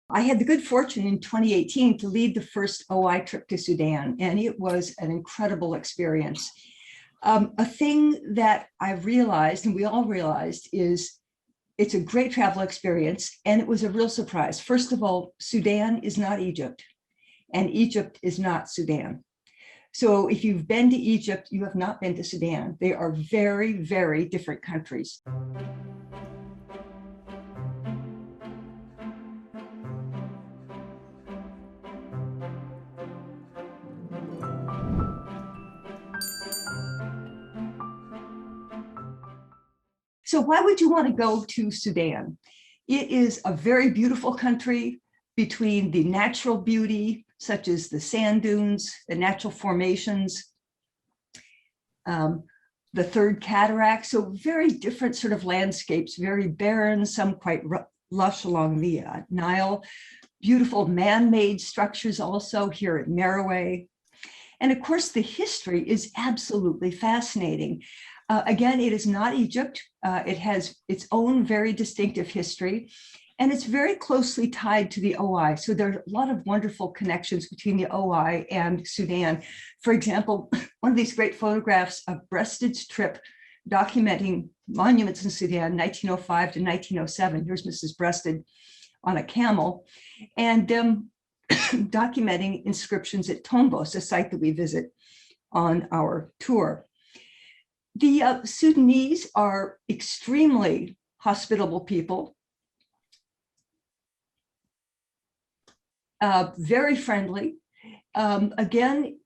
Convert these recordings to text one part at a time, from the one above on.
I had the good fortune in 2018 to lead the first OI trip to Sudan, and it was an incredible experience. A thing that I realized, and we all realized, is it's a great travel experience, and it was a real surprise. First of all, Sudan is not Egypt, and Egypt is not Sudan. So if you've been to Egypt, you have not been to Sudan. They are very, very different countries. So why would you want to go to Sudan? It is a very beautiful country between the natural beauty, such as the sand dunes, the natural formations, the third cataract. So very different sort of landscapes, very barren, some quite lush along the Nile. Beautiful man-made structures also here at Merowe. And of course, the history is absolutely fascinating. Again, it is not Egypt. It has its own very distinctive history, and it's very closely tied to the OI. So there are a lot of wonderful connections between the OI and Sudan. For example, one of these great photographs of Breasted's trip documenting monuments in Sudan, 1905 to 1907. Here's Mrs. Breasted on a camel, and documenting inscriptions at Tombos, a site that we visit on our tour. The Sudanese are extremely hospitable people, very friendly. Again,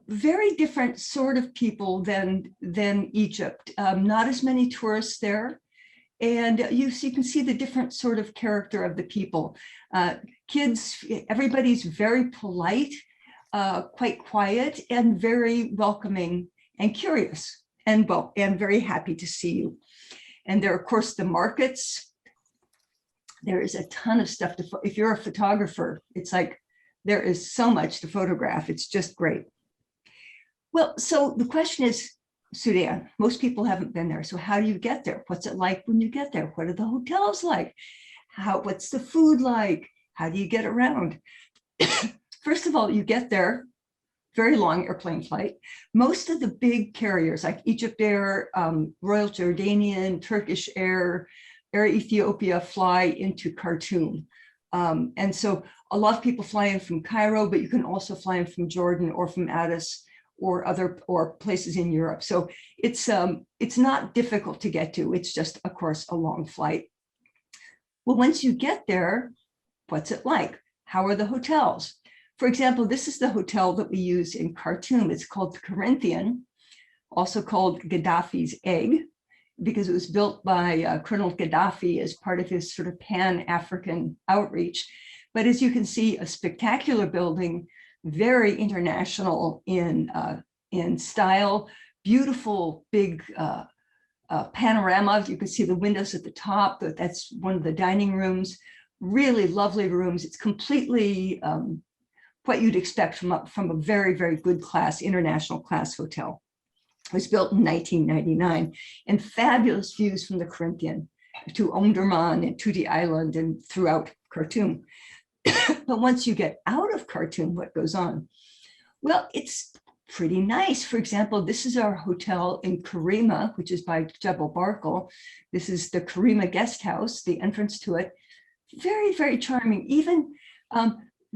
very different sort of people than Egypt. Not as many tourists there. And you can see the different sort of character of the people. Kids, everybody's very polite, quite quiet, and very welcoming and curious. And very happy to see you. And there are, of course, the markets. There is a ton of stuff to, if you're a photographer, it's like there is so much to photograph. It's just great. Well, so the question is, Sudan, most people haven't been there. So how do you get there? What's it like when you get there? What are the hotels like? What's the food like? How do you get around? First of all, you get there. Very long airplane flight. Most of the big carriers like Egypt Air, Royal Jordanian, Turkish Air, Air Ethiopia fly into Khartoum. And so a lot of people fly in from Cairo, but you can also fly in from Jordan or from Addis or places in Europe. So it's not difficult to get to. It's just, of course, a long flight. Well, once you get there, what's it like? How are the hotels? For example, this is the hotel that we use in Khartoum. It's called the Corinthian, also called Gaddafi's Egg, because it was built by Colonel Gaddafi as part of his sort of pan-African outreach. But as you can see, a spectacular building, very international in style, beautiful big panorama. You can see the windows at the top. That's one of the dining rooms. Really lovely rooms. It's completely what you'd expect from a very, very good class, international class hotel. It was built in 1999, and fabulous views from the Corinthian to Omdurman and Tuti Island and throughout Khartoum. But once you get out of Khartoum, what goes on? Well, it's pretty nice. For example, this is our hotel in Karima, which is by Jebel Barkal. This is the Karima guest house, the entrance to it. Very, very charming, even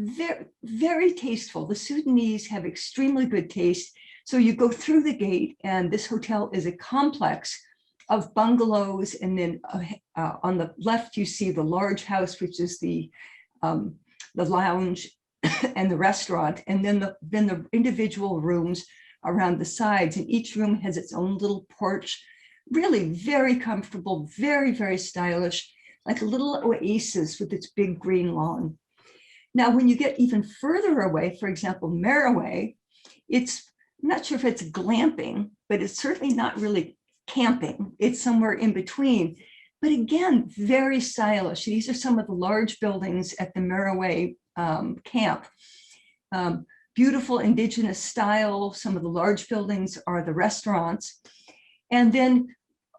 very, very tasteful. The Sudanese have extremely good taste. So you go through the gate, and this hotel is a complex of bungalows. And then on the left, you see the large house, which is the lounge and the restaurant. And then the individual rooms around the sides. And each room has its own little porch. Really very comfortable, very, very stylish, like a little oasis with its big green lawn. Now, when you get even further away, for example, Merowe, I'm not sure if it's glamping, but it's certainly not really camping. It's somewhere in between. But again, very stylish. These are some of the large buildings at the Merowe camp. Beautiful indigenous style. Some of the large buildings are the restaurants. And then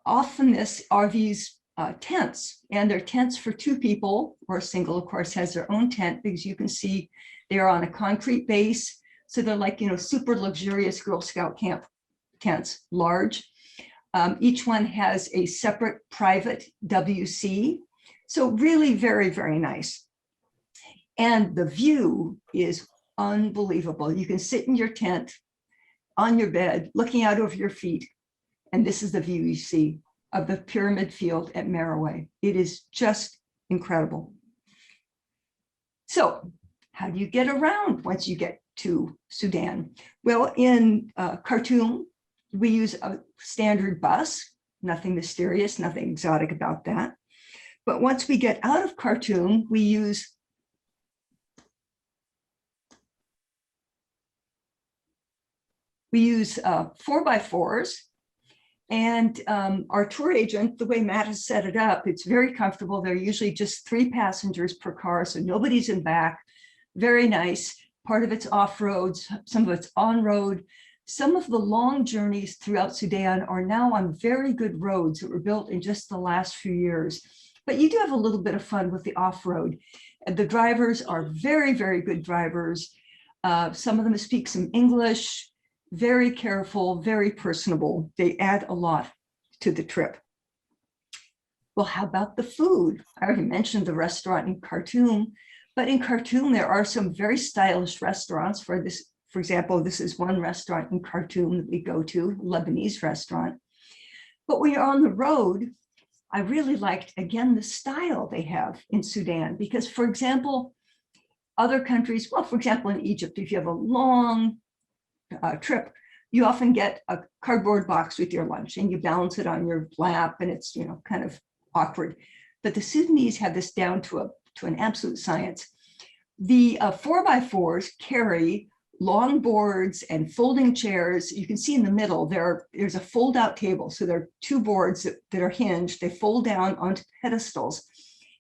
often this are these tents, and they're tents for two people, or a single, of course, has their own tent, because you can see they're on a concrete base. So they're like, super luxurious Girl Scout camp tents, large. Each one has a separate private WC. So really very, very nice. And the view is unbelievable. You can sit in your tent on your bed, looking out over your feet. And this is the view you see of the pyramid field at Merowe. It is just incredible. So how do you get around once you get to Sudan? Well, in Khartoum, we use a standard bus, nothing mysterious, nothing exotic about that. But once we get out of Khartoum, we use We use 4x4s, and our tour agent, the way Matt has set it up, it's very comfortable. They're usually just 3 passengers per car, so nobody's in back. Very nice. Part of it's off-road, some of it's on-road. Some of the long journeys throughout Sudan are now on very good roads that were built in just the last few years. But you do have a little bit of fun with the off-road. The drivers are very, very good drivers. Some of them speak some English. Very careful, very personable. They add a lot to the trip. Well, how about the food? I already mentioned the restaurant in Khartoum, but in Khartoum, there are some very stylish restaurants. For example, this is one restaurant in Khartoum that we go to, Lebanese restaurant. But when you're on the road, I really liked, again, the style they have in Sudan, because, for example, other countries, well, for example, in Egypt, if you have a long trip, you often get a cardboard box with your lunch and you balance it on your lap, and it's kind of awkward. But the Sudanese have this down to an absolute science. The 4x4s carry long boards and folding chairs. You can see in the middle there's a fold out table. So there are 2 boards that are hinged. They fold down onto pedestals.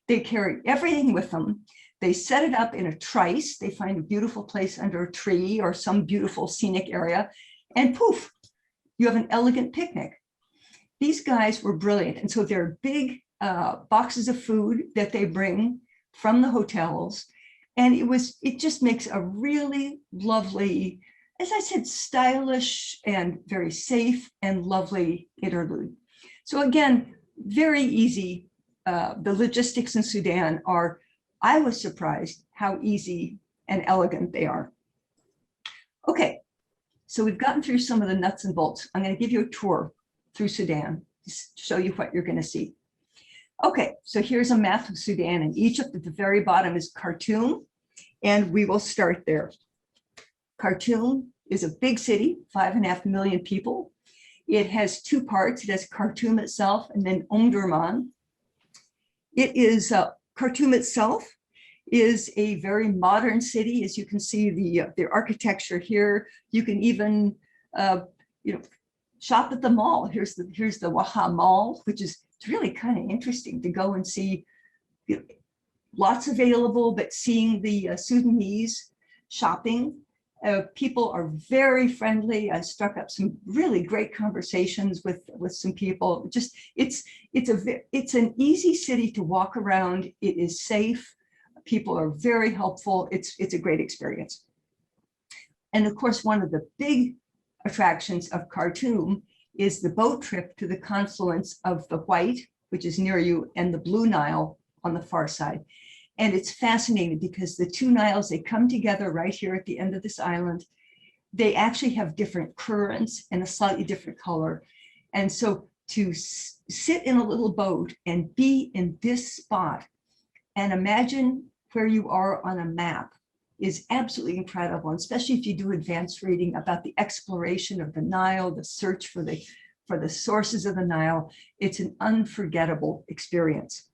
They carry everything with them. They set it up in a trice. They find a beautiful place under a tree or some beautiful scenic area, and poof, you have an elegant picnic. These guys were brilliant. And so there are big boxes of food that they bring from the hotels. And it just makes a really lovely, as I said, stylish and very safe and lovely interlude. So again, very easy. The logistics in Sudan are, I was surprised how easy and elegant they are. Okay, so we've gotten through some of the nuts and bolts. I'm going to give you a tour through Sudan to show you what you're going to see. Okay, so here's a map of Sudan and Egypt. At the very bottom is Khartoum, and we will start there. Khartoum is a big city, 5.5 million people. It has 2 parts. It has Khartoum itself and then Omdurman. It is Khartoum itself is a very modern city. As you can see, the architecture here. You can even shop at the mall. Here's the Waha Mall, which is really kind of interesting to go and see. Lots available, but seeing the Sudanese shopping. People are very friendly. I struck up some really great conversations with some people. Just it's an easy city to walk around. It is safe. People are very helpful. It's a great experience. And of course, one of the big attractions of Khartoum is the boat trip to the confluence of the White, which is near you, and the Blue Nile on the far side. And it's fascinating because the 2 Niles, they come together right here at the end of this island. They actually have different currents and a slightly different color. And so to sit in a little boat and be in this spot and imagine where you are on a map is absolutely incredible, and especially if you do advanced reading about the exploration of the Nile, the search for the sources of the Nile. It's an unforgettable experience.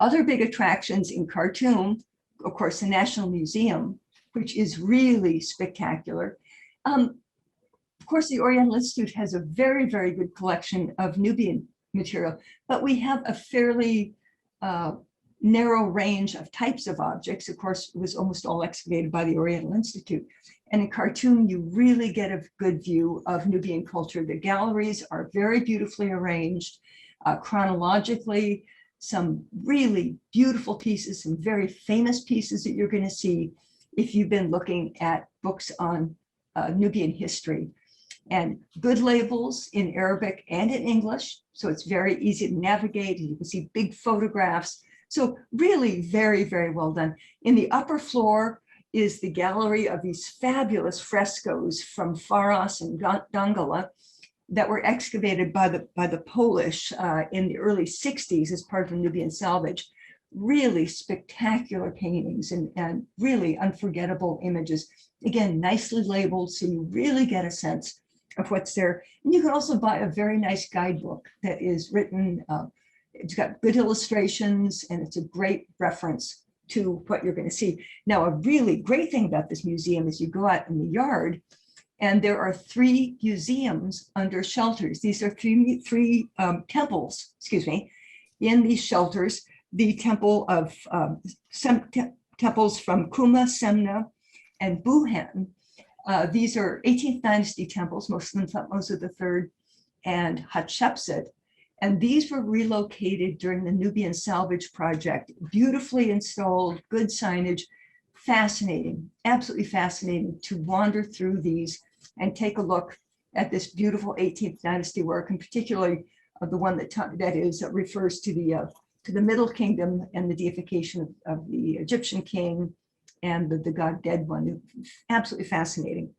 Other big attractions in Khartoum, of course, the National Museum, which is really spectacular. Of course, the Oriental Institute has a very, very good collection of Nubian material, but we have a fairly narrow range of types of objects. Of course, it was almost all excavated by the Oriental Institute. And in Khartoum, you really get a good view of Nubian culture. The galleries are very beautifully arranged. chronologically, some really beautiful pieces, some very famous pieces that you're going to see if you've been looking at books on Nubian history. And good labels in Arabic and in English, so it's very easy to navigate, and you can see big photographs. So really very, very well done. In the upper floor is the gallery of these fabulous frescoes from Faras and Dongola that were excavated by the Polish in the early 60s as part of the Nubian salvage. Really spectacular paintings and really unforgettable images. Again, nicely labeled, so you really get a sense of what's there. And you can also buy a very nice guidebook that is written, it's got good illustrations, and it's a great reference to what you're going to see. Now, a really great thing about this museum is you go out in the yard, and there are 3 museums under shelters. These are three temples, excuse me, in these shelters. The temple of some temples from Kuma, Semna, and Buhan. These are 18th dynasty temples, most of them Thutmose III and Hatshepsut. And these were relocated during the Nubian Salvage Project, beautifully installed, good signage, fascinating, absolutely fascinating to wander through these and take a look at this beautiful 18th dynasty work, and particularly the one that refers to the Middle Kingdom and the deification of the Egyptian king and the god dead one. Absolutely fascinating.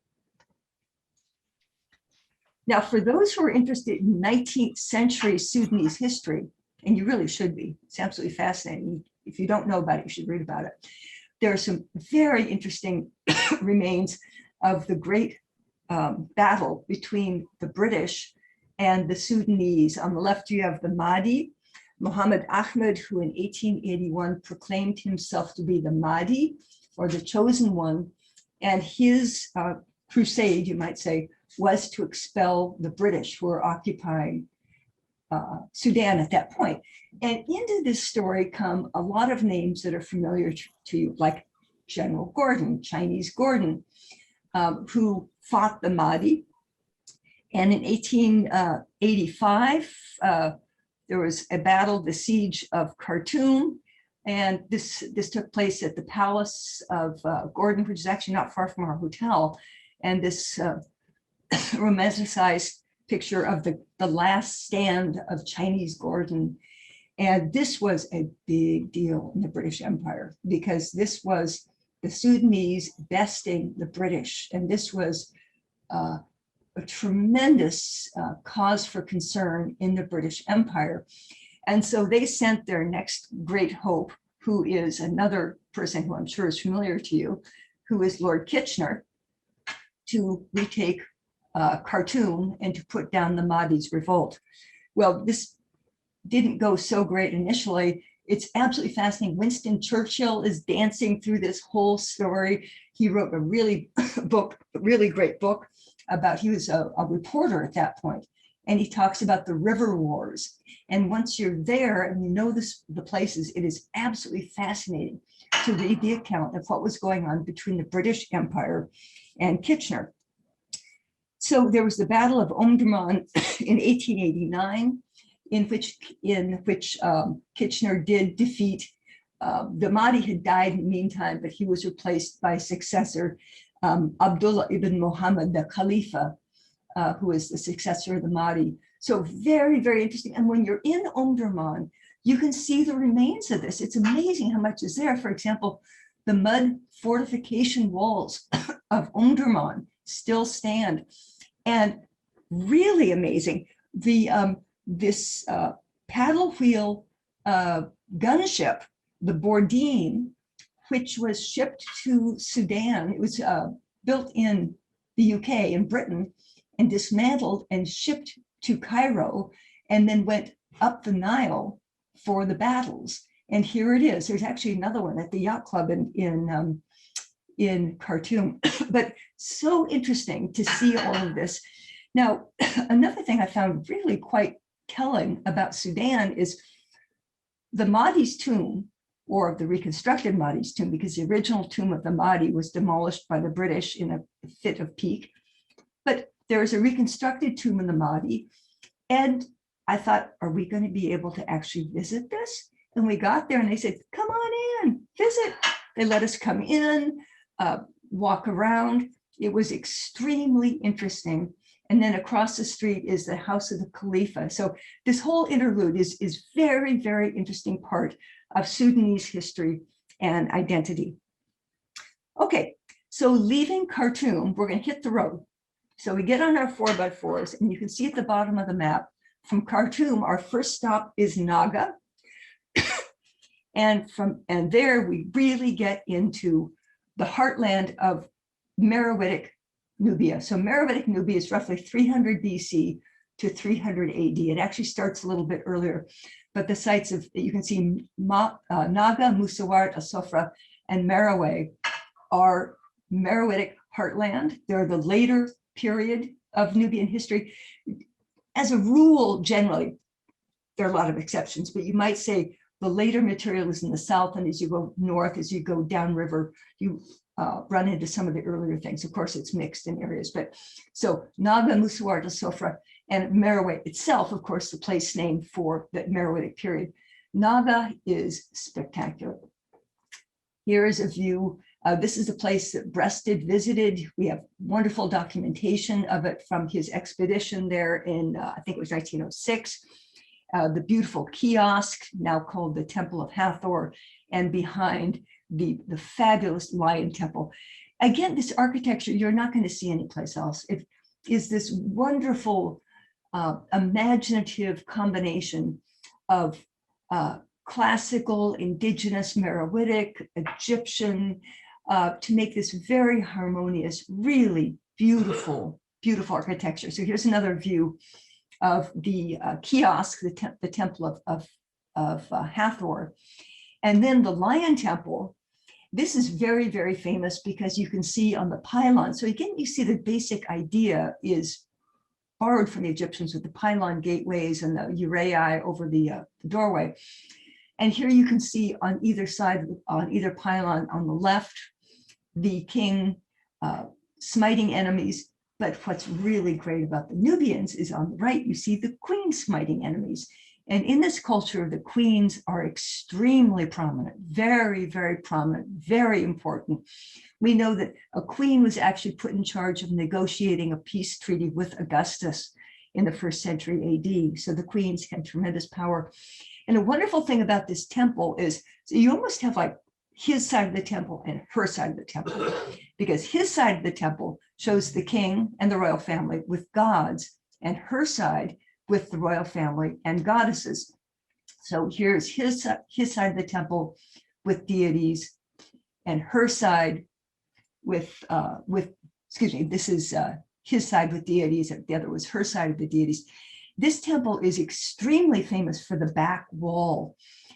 Now, for those who are interested in 19th century Sudanese history, and you really should be, it's absolutely fascinating. If you don't know about it, you should read about it. There are some very interesting remains of the great battle between the British and the Sudanese. On the left, you have the Mahdi, Muhammad Ahmed, who in 1881 proclaimed himself to be the Mahdi, or the chosen one. And his crusade, you might say, was to expel the British who were occupying Sudan at that point. And into this story come a lot of names that are familiar to you, like General Gordon, Chinese Gordon, who fought the Mahdi. And in 1885, there was a battle, the siege of Khartoum. And this took place at the palace of Gordon, which is actually not far from our hotel. And this romanticized picture of the last stand of Chinese Gordon. And this was a big deal in the British Empire, because this was the Sudanese besting the British. And this was a tremendous cause for concern in the British Empire. And so they sent their next great hope, who is another person who I'm sure is familiar to you, who is Lord Kitchener, to retake Khartoum and to put down the Mahdi's revolt. Well, this didn't go so great initially. It's absolutely fascinating. Winston Churchill is dancing through this whole story. He wrote a really great book about, he was a reporter at that point, and he talks about the river wars. And once you're there and you know the places, it is absolutely fascinating to read the account of what was going on between the British Empire and Kitchener. So there was the Battle of Omdurman in 1889, in which Kitchener did defeat. The Mahdi had died in the meantime, but he was replaced by successor Abdullah ibn Muhammad, the Khalifa, who is the successor of the Mahdi. So very, very interesting. And when you're in Omdurman, you can see the remains of this. It's amazing how much is there. For example, the mud fortification walls of Omdurman still stand. And really amazing, this paddle wheel gunship, the Bourdin, which was shipped to Sudan. It was built in the UK and Britain and dismantled and shipped to Cairo, and then went up the Nile for the battles. And here it is. There's actually another one at the yacht club in Khartoum. But so interesting to see all of this. Now, another thing I found really quite telling about Sudan is the Mahdi's tomb, or the reconstructed Mahdi's tomb, because the original tomb of the Mahdi was demolished by the British in a fit of pique. But there is a reconstructed tomb of the Mahdi, and I thought, are we going to be able to actually visit this? And we got there and they said, come on in, visit. They let us come in, walk around. It was extremely interesting. And then across the street is the house of the Khalifa. So this whole interlude is very, very interesting part of Sudanese history and identity. Okay, so leaving Khartoum, we're going to hit the road. So we get on our 4x4s, and you can see at the bottom of the map, from Khartoum, our first stop is Naga. And there we really get into the heartland of Meroitic Nubia. So Meroitic Nubia is roughly 300 BC to 300 AD. It actually starts a little bit earlier, but the sites of, you can see Naga, Musawat, Asofra, and Meroe are Meroitic heartland. They're the later period of Nubian history. As a rule, generally, there are a lot of exceptions, but you might say the later material is in the south, and as you go north, as you go downriver, you run into some of the earlier things. Of course, it's mixed in areas, but so Naga, Musawat, Sofra, and Meroe itself, of course, the place name for the Meroitic period. Naga is spectacular. Here is a view. This is a place that Breasted visited. We have wonderful documentation of it from his expedition there in, I think it was 1906. The beautiful kiosk, now called the Temple of Hathor, and behind the fabulous Lion Temple. Again, this architecture, you're not going to see anyplace else. It is this wonderful, imaginative combination of classical, indigenous, Meroitic, Egyptian, to make this very harmonious, really beautiful, beautiful architecture. So here's another view of the kiosk, the temple of Hathor. And then the Lion Temple. This is very, very famous because you can see on the pylon. So again, you see the basic idea is borrowed from the Egyptians with the pylon gateways and the uraei over the doorway. And here you can see on either side, on either pylon, on the left, the king smiting enemies. But what's really great about the Nubians is on the right, you see the queen smiting enemies. And in this culture, the queens are extremely prominent, very, very prominent, very important. We know that a queen was actually put in charge of negotiating a peace treaty with Augustus in the 1st century AD. So the queens had tremendous power. And a wonderful thing about this temple is, so you almost have like his side of the temple and her side of the temple, because his side of the temple shows the king and the royal family with gods, and her side with the royal family and goddesses. So here's his side of the temple with deities, and her side with excuse me, this is his side with deities, and the other was her side of the deities. This temple is extremely famous for the back wall.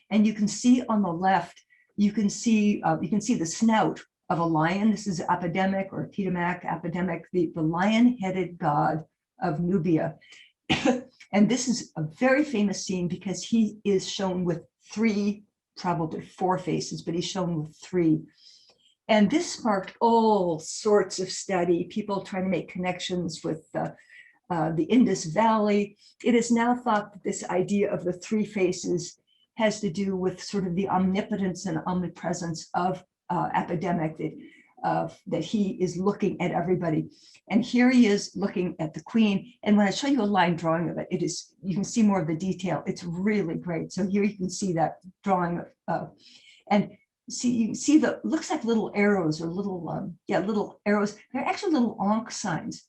And you can see on the left, you can see the snout of a lion. This is Epidemic or Tiamat Epidemic, the lion-headed god of Nubia. And this is a very famous scene because he is shown with 3, probably 4 faces, but he's shown with 3. And this sparked all sorts of study, people trying to make connections with the Indus Valley. It is now thought that this idea of the 3 faces has to do with sort of the omnipotence and omnipresence of Epidemic, that he is looking at everybody. And here he is looking at the queen. And when I show you a line drawing of it, you can see more of the detail. It's really great. So here you can see that drawing of, and you see looks like little arrows or little, little arrows. They're actually little Ankh signs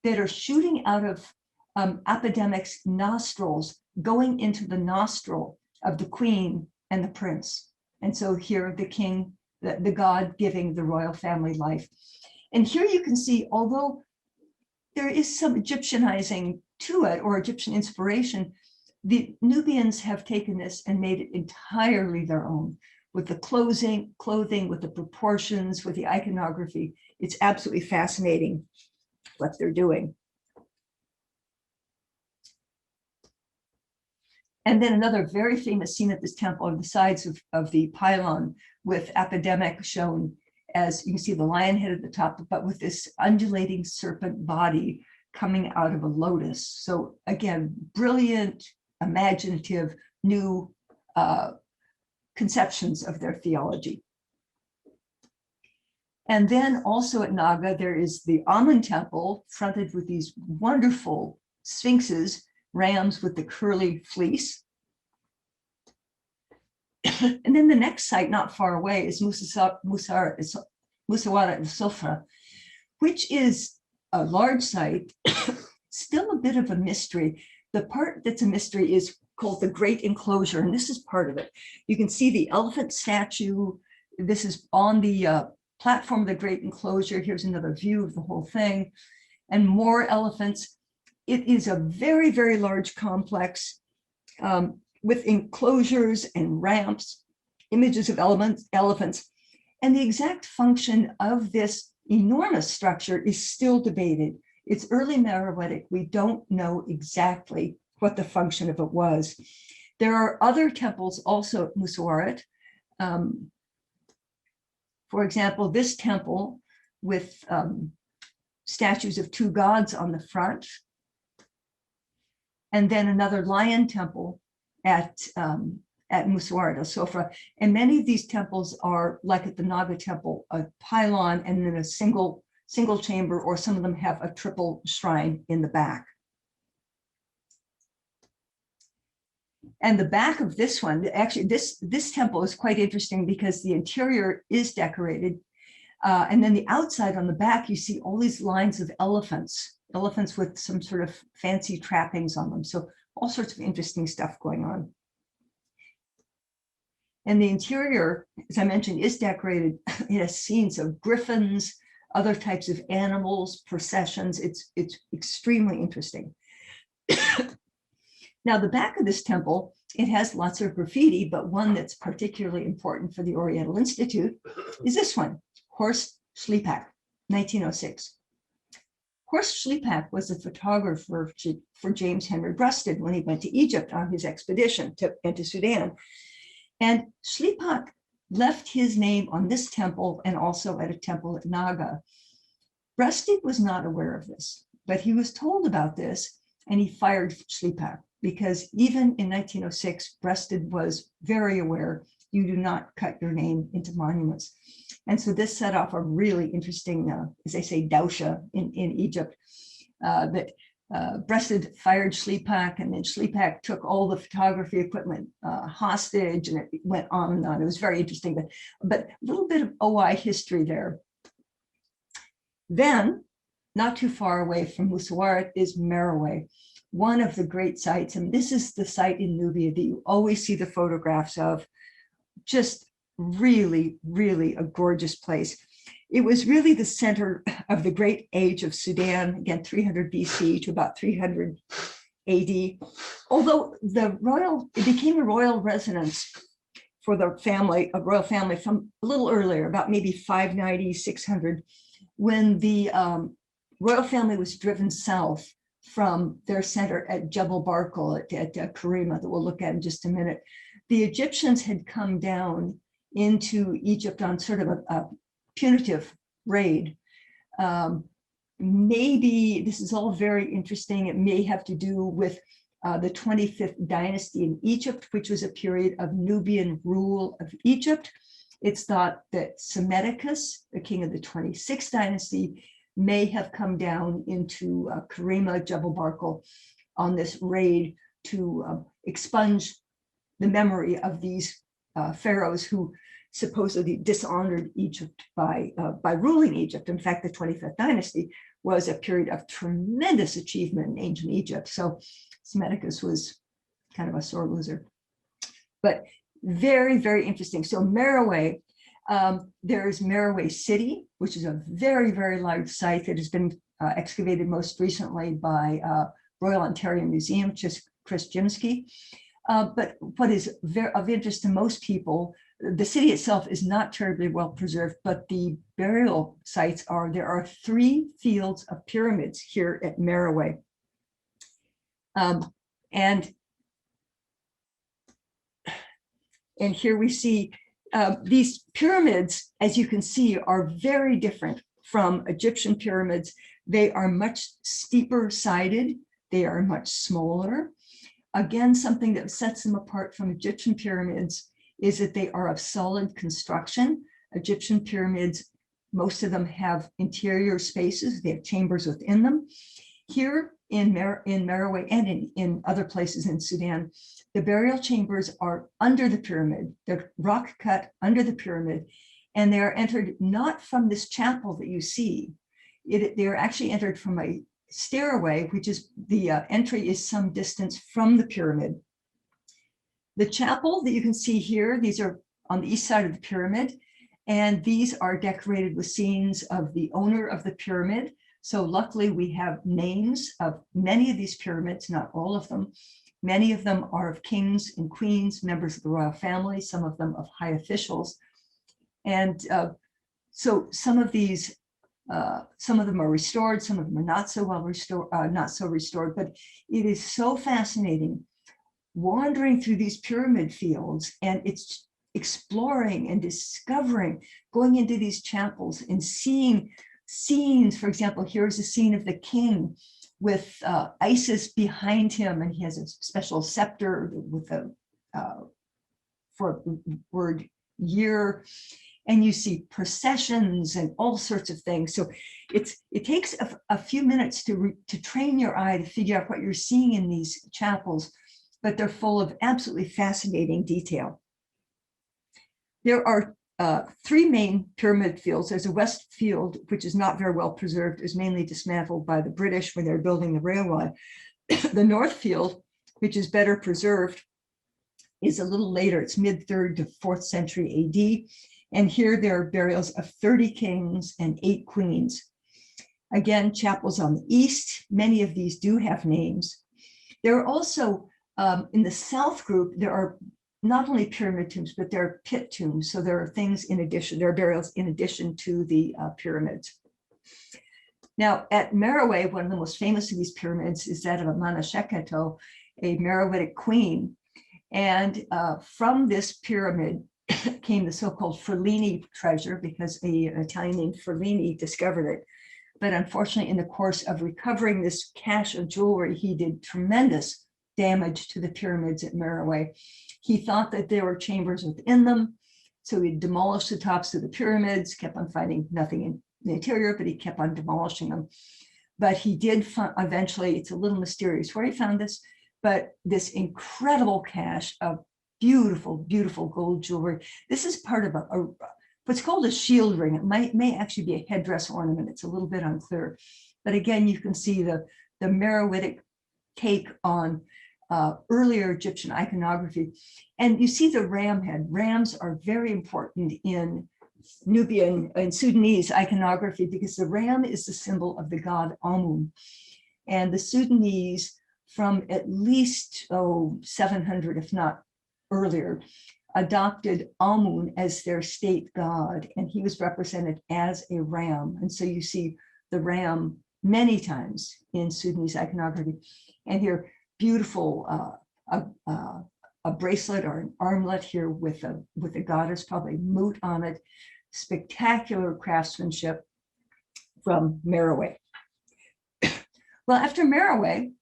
that are shooting out of Epidemic's nostrils, going into the nostril of the queen and the prince. And so here the king, the god giving the royal family life. And here you can see, although there is some Egyptianizing to it or Egyptian inspiration, the Nubians have taken this and made it entirely their own, with the clothing, with the proportions, with the iconography. It's absolutely fascinating what they're doing. And then another very famous scene at this temple on the sides of the pylon, with Epidemic shown as, you can see the lion head at the top, but with this undulating serpent body coming out of a lotus. So again, brilliant, imaginative, new conceptions of their theology. And then also at Naga, there is the Amun temple fronted with these wonderful sphinxes, rams with the curly fleece. And then the next site not far away is Musawara al-Sofra, which is a large site, still a bit of a mystery. The part that's a mystery is called the Great Enclosure, and this is part of it. You can see the elephant statue. This is on the platform of the Great Enclosure. Here's another view of the whole thing, and more elephants. It is a very, very large complex with enclosures and ramps, images of elephants, and the exact function of this enormous structure is still debated. It's early Meroitic. We don't know exactly what the function of it was. There are other temples also at Musawarat. For example, this temple with statues of two gods on the front, and then another lion temple at Musawarat al-Sofra. And many of these temples are like at the Naga temple, a pylon and then a single chamber, or some of them have a triple shrine in the back. And the back of this one, actually this temple is quite interesting because the interior is decorated. And then the outside on the back, you see all these lines of elephants with some sort of fancy trappings on them. So all sorts of interesting stuff going on. And the interior, as I mentioned, is decorated. It has scenes of griffins, other types of animals, processions. It's extremely interesting. Now, the back of this temple, it has lots of graffiti, but one that's particularly important for the Oriental Institute is this one, Horst Schliepak, 1906. Horst Schliepak was a photographer for James Henry Breasted when he went to Egypt on his expedition to Sudan. And Schliepak left his name on this temple and also at a temple at Naga. Breasted was not aware of this, but he was told about this and he fired Schliepak because even in 1906, Breasted was very aware you do not cut your name into monuments. And so this set off a really interesting, as they say, dausha in Egypt, that Breasted fired Schliepak, and then Schliepak took all the photography equipment hostage, and it went on and on. It was very interesting, but a little bit of OI history there. Then, not too far away from Musawarat is Merowe, one of the great sites. And this is the site in Nubia that you always see the photographs of. Just really, really a gorgeous place. It was really the center of the great age of Sudan, again, 300 BC to about 300 AD. Although it became a royal residence for the family, a royal family from a little earlier, about maybe 590, 600, when the royal family was driven south from their center at Jebel Barkal at Karima, that we'll look at in just a minute. The Egyptians had come down into Egypt on sort of a punitive raid. Maybe this is all very interesting. It may have to do with the 25th dynasty in Egypt, which was a period of Nubian rule of Egypt. It's thought that Psammetichus, the king of the 26th dynasty, may have come down into Karima, Jebel Barkal on this raid to expunge the memory of these pharaohs who supposedly dishonored Egypt by ruling Egypt. In fact, the 25th dynasty was a period of tremendous achievement in ancient Egypt. So Psammetichus was kind of a sore loser, but very, very interesting. So Merowe, there's Merowe City, which is a very, very large site that has been excavated most recently by Royal Ontario Museum, Chris Jimsky. But what is of interest to most people, the city itself is not terribly well preserved, but the burial sites are. There are 3 fields of pyramids here at Merowe. And here we see these pyramids, as you can see, are very different from Egyptian pyramids. They are much steeper sided. They are much smaller. Again, something that sets them apart from Egyptian pyramids is that they are of solid construction. Egyptian pyramids, most of them have interior spaces, they have chambers within them. Here in Merowe and in other places in Sudan, the burial chambers are under the pyramid. They're rock cut under the pyramid, and they are entered not from this chapel that you see. They are actually entered from a stairway, which is the entry is some distance from the pyramid. The chapel that you can see here, these are on the east side of the pyramid, and these are decorated with scenes of the owner of the pyramid. So luckily we have names of many of these pyramids, not all of them. Many of them are of kings and queens, members of the royal family, some of them of high officials. And so some of them are restored, some of them are not so well restored, but it is so fascinating wandering through these pyramid fields, and it's exploring and discovering, going into these chapels and seeing scenes. For example, here's a scene of the king with Isis behind him, and he has a special scepter with a for word year, and you see processions and all sorts of things. So it takes a few minutes to train your eye to figure out what you're seeing in these chapels, but they're full of absolutely fascinating detail. There are three main pyramid fields. There's a west field, which is not very well preserved, is mainly dismantled by the British when they're building the railway. The north field, which is better preserved, is a little later. It's mid-3rd to 4th century AD. And here there are burials of 30 kings and 8 queens. Again, chapels on the east. Many of these do have names. There are also, in the south group, there are not only pyramid tombs, but there are pit tombs. So there are things in addition, there are burials in addition to the pyramids. Now at Merowe, one of the most famous of these pyramids is that of Manashekato, a Meroitic queen. And from this pyramid came the so-called Ferlini treasure, because an Italian named Ferlini discovered it. But unfortunately, in the course of recovering this cache of jewelry, he did tremendous damage to the pyramids at Merowe. He thought that there were chambers within them, so he demolished the tops of the pyramids, kept on finding nothing in the interior, but he kept on demolishing them. But he did eventually, it's a little mysterious where he found this, but this incredible cache of beautiful, beautiful gold jewelry. This is part of what's called a shield ring. It may actually be a headdress ornament. It's a little bit unclear. But again, you can see the Meroitic take on earlier Egyptian iconography. And you see the ram head. Rams are very important in Nubian and Sudanese iconography because the ram is the symbol of the god Amun. And the Sudanese, from at least 700, if not earlier, adopted Amun as their state god, and he was represented as a ram. And so you see the ram many times in Sudanese iconography. And here, beautiful a bracelet or an armlet here with a goddess, probably Mut on it. Spectacular craftsmanship from Merowe. Well, after Merowe,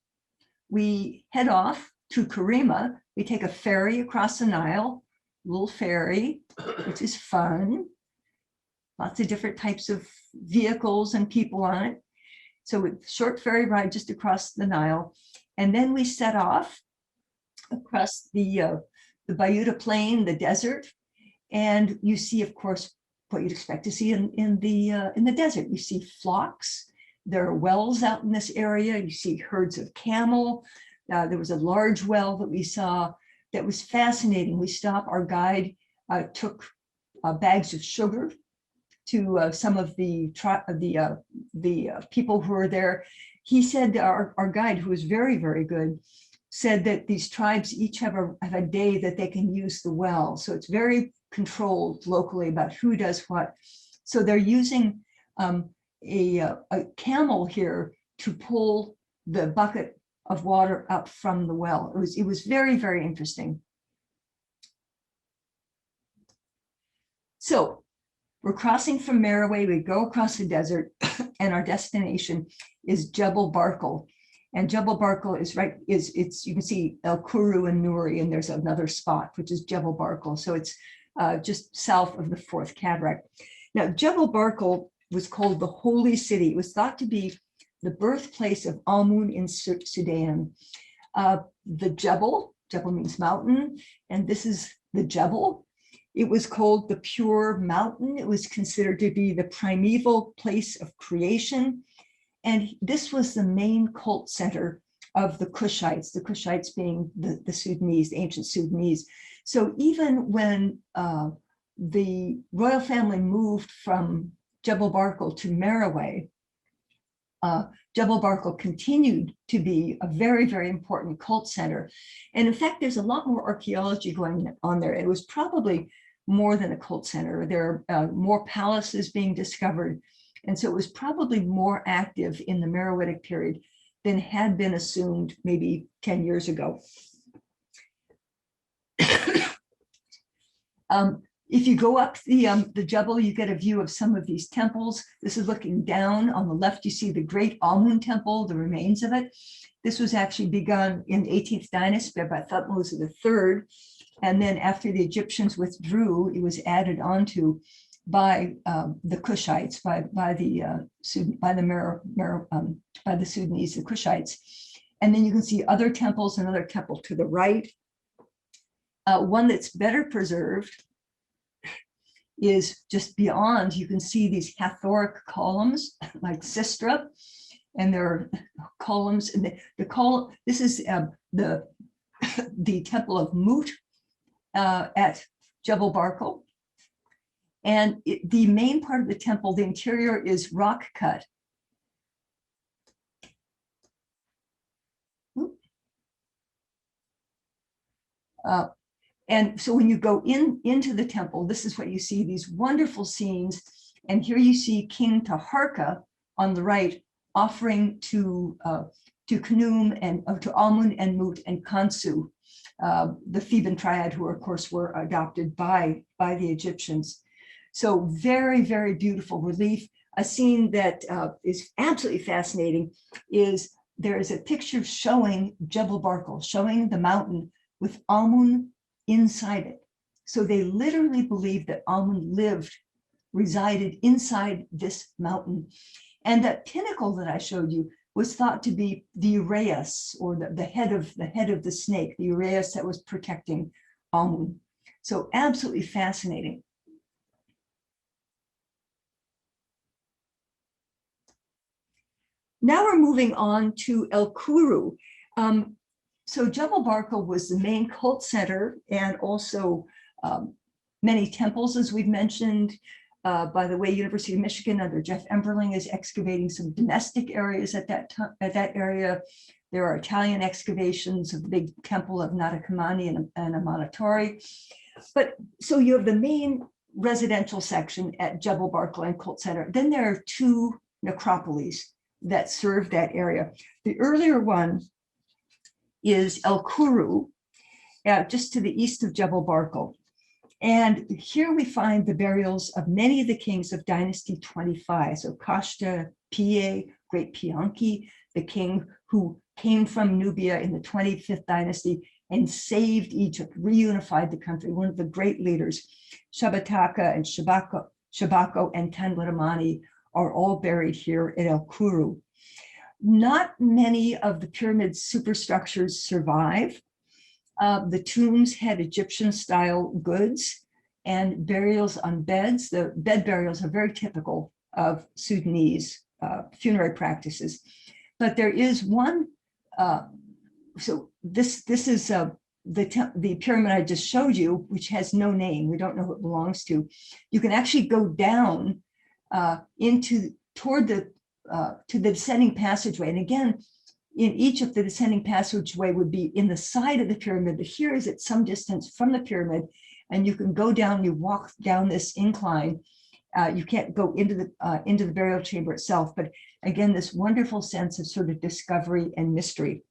we head off to Karima. We take a ferry across the Nile, little ferry, which is fun. Lots of different types of vehicles and people on it. So a short ferry ride just across the Nile. And then we set off across the Bayuda Plain, the desert. And you see, of course, what you'd expect to see in the desert. You see flocks. There are wells out in this area. You see herds of camel. There was a large well that we saw that was fascinating. We stopped. Our guide took bags of sugar to some of the people who were there. He said, our guide, who was very, very good, said that these tribes each have a day that they can use the well. So it's very controlled locally about who does what. So they're using a camel here to pull the bucket of water up from the well. It was very, very interesting. So we're crossing from Merowe, we go across the desert, and our destination is Jebel Barkal. And Jebel Barkal is right, it's you can see El Kuru and Nuri, and there's another spot, which is Jebel Barkal. So it's just south of the Fourth Cataract. Now, Jebel Barkal was called the Holy City. It was thought to be the birthplace of Amun in Sudan. The Jebel means mountain, and this is the Jebel. It was called the Pure Mountain. It was considered to be the primeval place of creation. And this was the main cult center of the Kushites being the Sudanese, the ancient Sudanese. So even when the royal family moved from Jebel Barkal to Merowe, Jebel Barkal continued to be a very, very important cult center. And in fact, there's a lot more archaeology going on there. It was probably more than a cult center. There are more palaces being discovered. And so it was probably more active in the Meroitic period than had been assumed maybe 10 years ago. If you go up the Jebel, you get a view of some of these temples. This is looking down. On the left, you see the great Amun temple, the remains of it. This was actually begun in the 18th dynasty by Thutmose III. And then after the Egyptians withdrew, it was added onto by the Kushites, by the Sudanese, the Kushites. And then you can see other temples, another temple to the right. One that's better preserved is just beyond. You can see these Hathoric columns like Sistra, and there are columns. And the column. This is the temple of Mut at Jebel Barkal. And the main part of the temple, the interior, is rock cut. And so when you go into the temple, this is what you see, these wonderful scenes. And here you see King Taharka on the right offering to Khnum and to Amun and Mut and Kansu, the Theban triad, who of course were adopted by the Egyptians. So very, very beautiful relief. A scene that is absolutely fascinating is there is a picture showing Jebel Barkal, showing the mountain with Amun inside it. So they literally believed that Amun resided inside this mountain. And that pinnacle that I showed you was thought to be the uraeus, or the head of the snake, the uraeus that was protecting Amun. So absolutely fascinating. Now we're moving on to El Kuru. So Jebel Barkal was the main cult center, and also many temples, as we've mentioned. By the way, University of Michigan under Jeff Emberling is excavating some domestic areas at that area. There are Italian excavations of the big temple of Natakamani and Amanatori. But so you have the main residential section at Jebel Barkal and cult center. Then there are two necropolis that serve that area. The earlier one is El Kuru, just to the east of Jebel Barkal. And here we find the burials of many of the kings of Dynasty 25. So Kashta, Pie, Great Pianki, the king who came from Nubia in the 25th dynasty and saved Egypt, reunified the country, one of the great leaders. Shabataka and Shabako and Tanlaramani are all buried here at El Kuru. Not many of the pyramid superstructures survive. The tombs had Egyptian-style goods and burials on beds. The bed burials are very typical of Sudanese funerary practices. But there is one, so this is the pyramid I just showed you, which has no name. We don't know who it belongs to. You can actually go down toward the to the descending passageway. And again, in Egypt, the descending passageway would be in the side of the pyramid, but here is at some distance from the pyramid, and you can go down, you walk down this incline. You can't go into the burial chamber itself, but again, this wonderful sense of sort of discovery and mystery.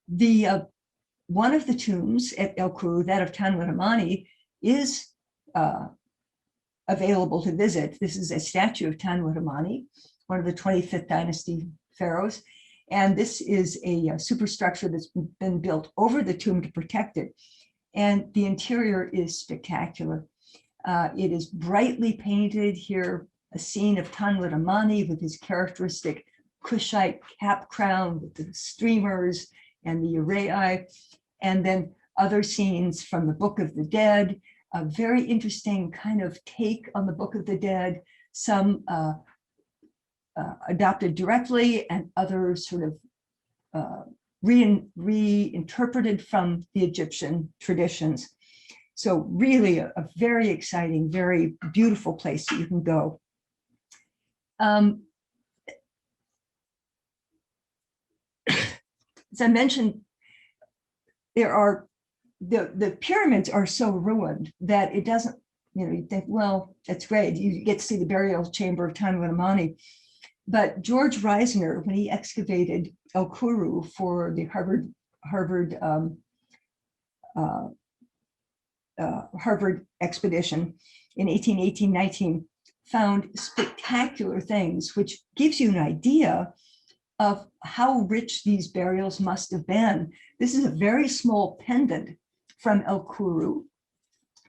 One of the tombs at El Kuru, that of Tanlaramani, is available to visit. This is a statue of Tanlaramani, one of the 25th dynasty pharaohs. And this is a superstructure that's been built over the tomb to protect it. And the interior is spectacular. It is brightly painted here, a scene of Tanwat Amani with his characteristic Kushite cap crown with the streamers and the uraei, and then other scenes from the Book of the Dead, a very interesting kind of take on the Book of the Dead, some adopted directly and others sort of reinterpreted from the Egyptian traditions. So really a very exciting, very beautiful place that you can go. As I mentioned, there are the pyramids are so ruined that it doesn't, you think, well, that's great. You get to see the burial chamber of Tanwat Amani. But George Reisner, when he excavated El Kuru for the Harvard expedition in 1818-19, found spectacular things, which gives you an idea of how rich these burials must have been. This is a very small pendant from El Kuru,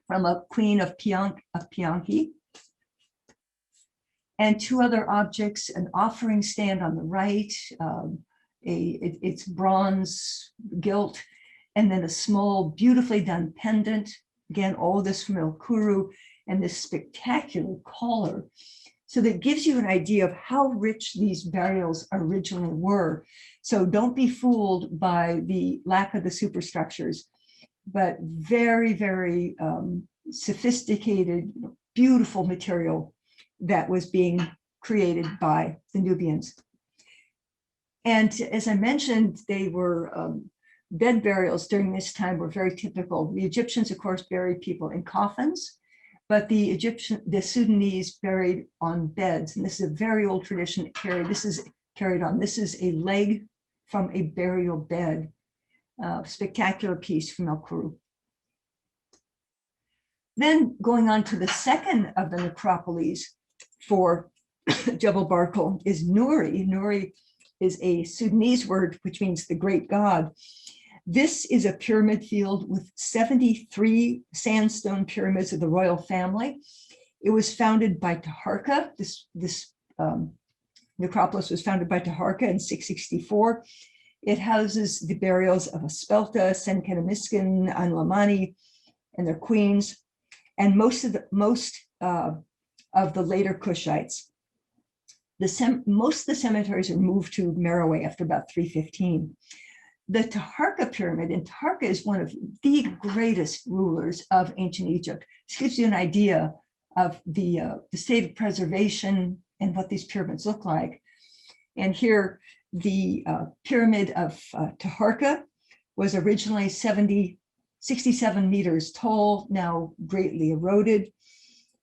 from a queen of Pianki, and two other objects, an offering stand on the right, it's bronze gilt, and then a small, beautifully done pendant. Again, all this from El Kuru, and this spectacular collar. So that gives you an idea of how rich these burials originally were. So don't be fooled by the lack of the superstructures, but very, very sophisticated, beautiful material that was being created by the Nubians. And as I mentioned, they were bed burials during this time were very typical. The Egyptians, of course, buried people in coffins, but the Sudanese buried on beds. And this is a very old tradition this is carried on. This is a leg from a burial bed, spectacular piece from El Kuru. Then going on to the second of the necropolis for Jebel Barkal is Nuri. Nuri is a Sudanese word which means the great God. This is a pyramid field with 73 sandstone pyramids of the royal family. It was founded by Taharqa. This necropolis was founded by Taharqa in 664. It houses the burials of Aspelta, Senkenamiskin, Anlamani, and their queens, and most of the later Kushites. Most of the cemeteries are moved to Merowe after about 315. The Taharqa pyramid, and Taharqa is one of the greatest rulers of ancient Egypt. This gives you an idea of the state of preservation and what these pyramids look like. And here, the pyramid of Taharqa was originally 67 meters tall, now greatly eroded.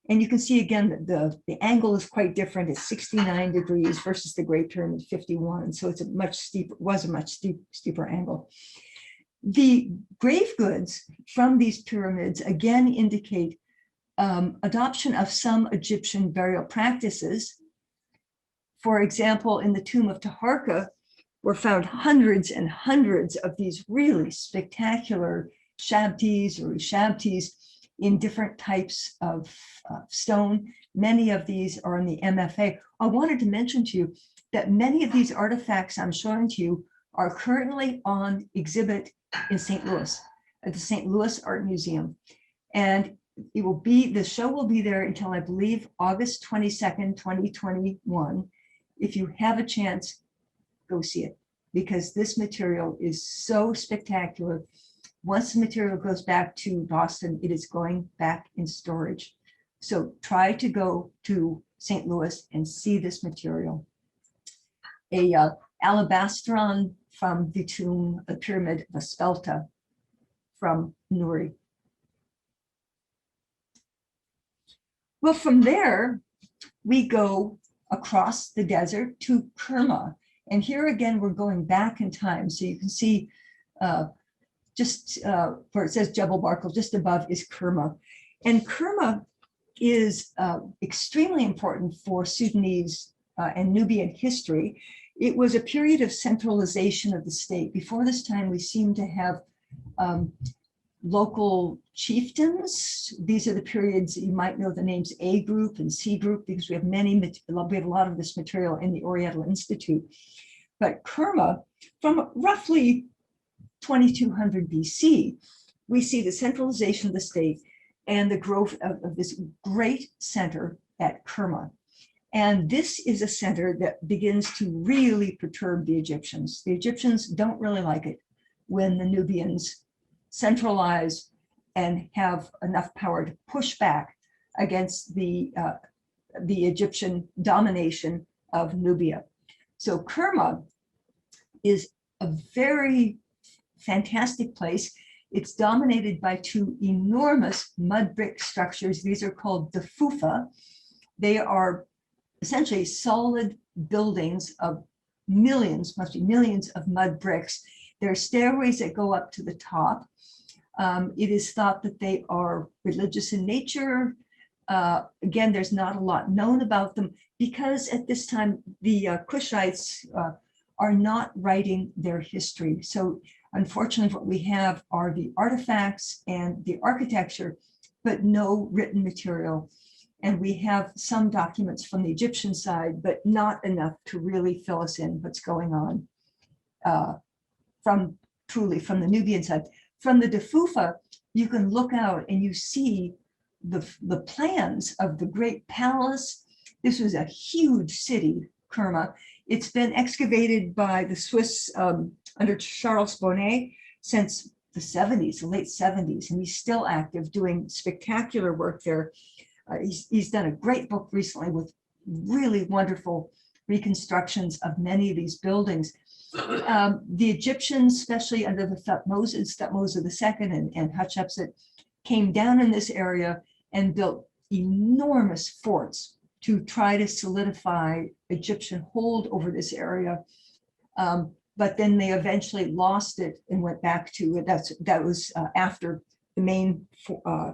And you can see again that the angle is quite different. It's 69 degrees versus the Great Pyramid 51. So it's a much steeper angle. The grave goods from these pyramids again indicate adoption of some Egyptian burial practices. For example, in the tomb of Taharqa were found hundreds and hundreds of these really spectacular shabtis or shabtis in different types of stone. Many of these are in the MFA. I wanted to mention to you that many of these artifacts I'm showing to you are currently on exhibit in St. Louis at the St. Louis Art Museum. And the show will be there until I believe August 22nd, 2021. If you have a chance, go see it, because this material is so spectacular. Once the material goes back to Boston, it is going back in storage. So try to go to St. Louis and see this material. A alabastron from the tomb, the pyramid of Aspelta from Nuri. Well, from there, we go across the desert to Kerma. And here again, we're going back in time. So you can see just where it says Jebel Barkal, just above is Kerma. And Kerma is extremely important for Sudanese and Nubian history. It was a period of centralization of the state. Before this time, we seem to have local chieftains. These are the periods you might know the names A group and C group, because we have we have a lot of this material in the Oriental Institute. But Kerma, from roughly 2200 BC, we see the centralization of the state and the growth of this great center at Kerma. And this is a center that begins to really perturb the Egyptians. The Egyptians don't really like it when the Nubians centralize and have enough power to push back against the Egyptian domination of Nubia. So Kerma is a very fantastic place. It's dominated by two enormous mud brick structures. These are called dafufa. They are essentially solid buildings of millions, must be millions of mud bricks. There are stairways that go up to the top. It is thought that they are religious in nature. Again, there's not a lot known about them because at this time, the Kushites are not writing their history. So unfortunately, what we have are the artifacts and the architecture, but no written material. And we have some documents from the Egyptian side, but not enough to really fill us in what's going on from the Nubian side. From the dafufa, you can look out and you see the plans of the great palace. This was a huge city, Kerma. It's been excavated by the Swiss under Charles Bonnet since the 70s, the late 70s, and he's still active doing spectacular work there. He's done a great book recently with really wonderful reconstructions of many of these buildings. The Egyptians, especially under the Thutmose II and Hatshepsut, came down in this area and built enormous forts to try to solidify Egyptian hold over this area. But then they eventually lost it and went back to it. That was after the main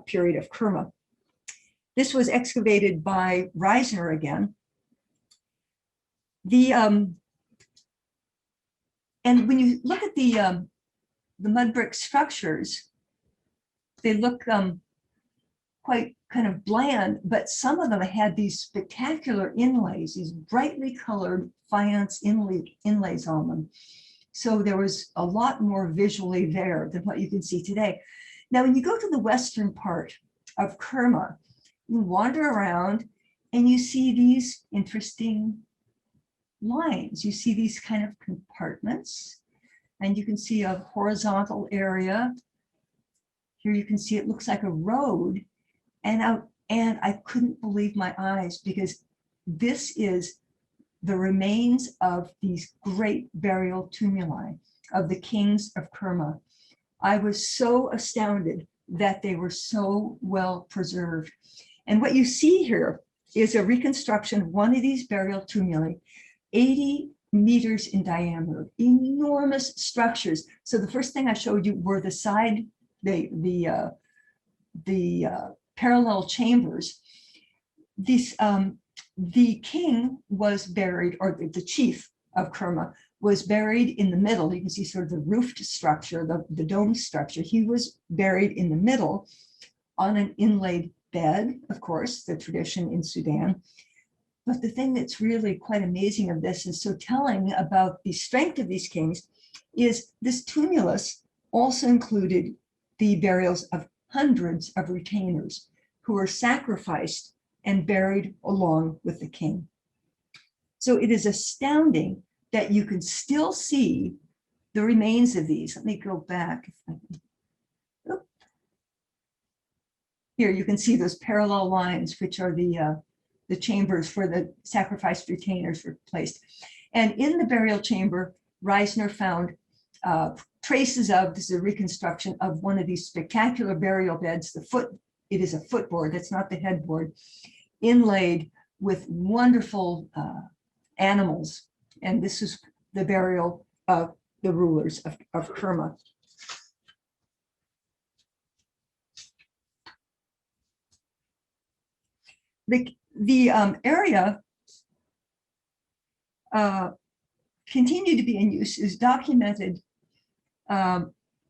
period of Kerma. This was excavated by Reisner again. And when you look at the mud brick structures, they look quite kind of bland, but some of them had these spectacular inlays, these brightly colored faience inlays on them. So there was a lot more visually there than what you can see today. Now, when you go to the western part of Kerma, you wander around and you see these interesting lines. You see these kind of compartments, and you can see a horizontal area. Here you can see it looks like a road, and I couldn't believe my eyes, because this is the remains of these great burial tumuli of the kings of Kerma. I was so astounded that they were so well preserved. And what you see here is a reconstruction of one of these burial tumuli, 80 meters in diameter, enormous structures. So the first thing I showed you were the parallel chambers. The king was buried, or the chief of Kerma was buried in the middle. You can see sort of the roofed structure, the dome structure. He was buried in the middle on an inlaid bed, of course, the tradition in Sudan. But the thing that's really quite amazing of this and so telling about the strength of these kings is this tumulus also included the burials of hundreds of retainers who were sacrificed and buried along with the king. So it is astounding that you can still see the remains of these. Let me go back. Here you can see those parallel lines, which are the chambers where the sacrificed retainers were placed. And in the burial chamber, Reisner found traces of, this is a reconstruction of one of these spectacular burial beds. It is a footboard, that's not the headboard, inlaid with wonderful animals. And this is the burial of the rulers of Kerma. The area continue to be in use is documented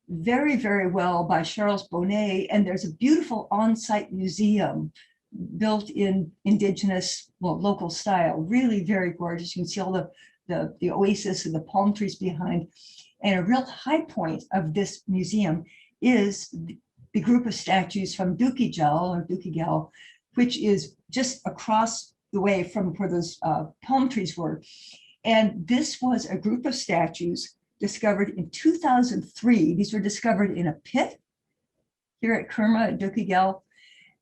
very, very well by Charles Bonnet. And there's a beautiful on-site museum built in indigenous, well, local style, really very gorgeous. You can see all the oasis and the palm trees behind. And a real high point of this museum is the group of statues from Dukigel, which is just across the way from where those palm trees were. And this was a group of statues discovered in 2003. These were discovered in a pit here at Kerma at Dukigel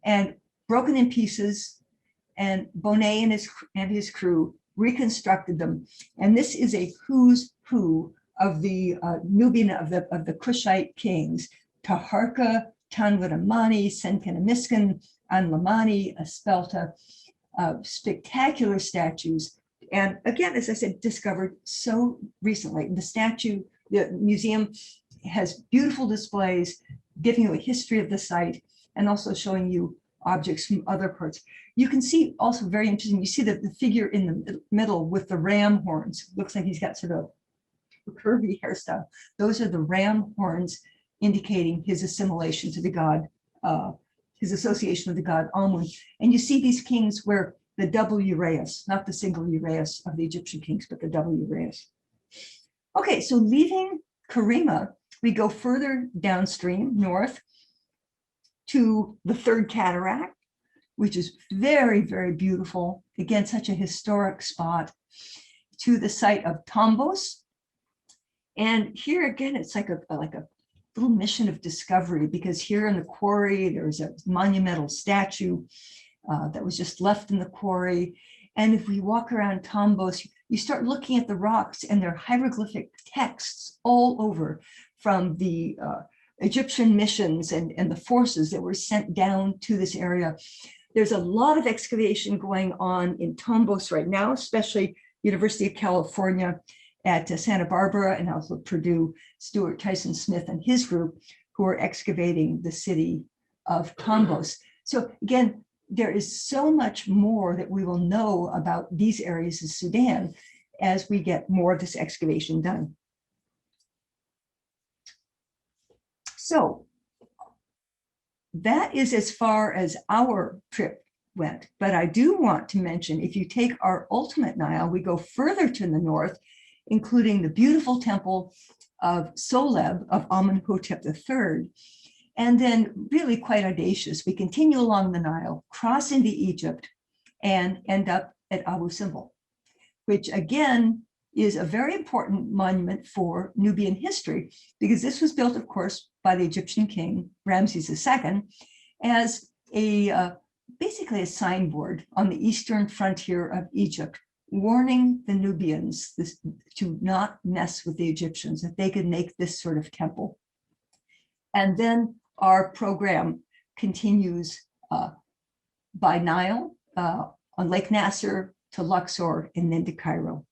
and broken in pieces. And Bonnet and his crew reconstructed them. And this is a who's who of the Nubian, of the Kushite kings, Taharka, Tanwaramani, Senkenamiskan, Anlamani, Aspelta, spectacular statues. And again, as I said, discovered so recently. The museum has beautiful displays, giving you a history of the site and also showing you objects from other parts. You can see also very interesting, you see the figure in the middle with the ram horns. Looks like he's got sort of a curvy hairstyle. Those are the ram horns indicating his assimilation to the god, his association with the god Amun. And you see these kings wear the double uraeus, not the single uraeus of the Egyptian kings, but the double uraeus. Okay, so leaving Karima, we go further downstream, north, to the Third Cataract, which is very, very beautiful. Again, such a historic spot, to the site of Tombos. And here again, it's like a little mission of discovery, because here in the quarry, there's a monumental statue that was just left in the quarry. And if we walk around Tombos, you start looking at the rocks, and there are hieroglyphic texts all over from the Egyptian missions and the forces that were sent down to this area. There's a lot of excavation going on in Tombos right now, especially University of California at Santa Barbara, and also Purdue, Stuart Tyson Smith and his group, who are excavating the city of Tombos. So again, there is so much more that we will know about these areas of Sudan as we get more of this excavation done. So that is as far as our trip went. But I do want to mention, if you take our ultimate Nile, we go further to the north, including the beautiful temple of Soleb of Amenhotep III. And then really quite audacious, we continue along the Nile, cross into Egypt, and end up at Abu Simbel, which again is a very important monument for Nubian history, because this was built, of course, by the Egyptian king, Ramses II, as basically a signboard on the eastern frontier of Egypt, warning the Nubians to not mess with the Egyptians, that they could make this sort of temple. And then our program continues by Nile, on Lake Nasser to Luxor, and then to Cairo.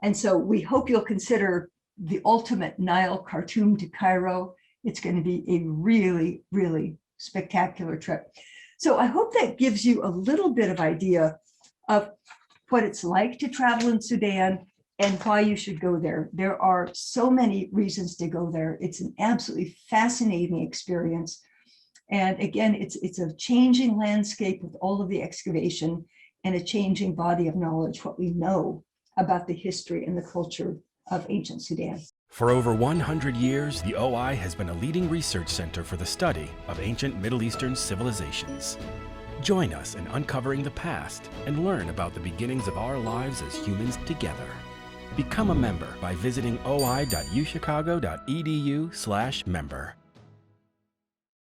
And so we hope you'll consider the ultimate Nile, Khartoum to Cairo. It's going to be a really, really spectacular trip. So I hope that gives you a little bit of idea of what it's like to travel in Sudan and why you should go there. There are so many reasons to go there. It's an absolutely fascinating experience. And again, it's a changing landscape with all of the excavation and a changing body of knowledge, what we know about the history and the culture of ancient Sudan. For over 100 years, the OI has been a leading research center for the study of ancient Middle Eastern civilizations. Join us in uncovering the past and learn about the beginnings of our lives as humans together. Become a member by visiting oi.uchicago.edu/member.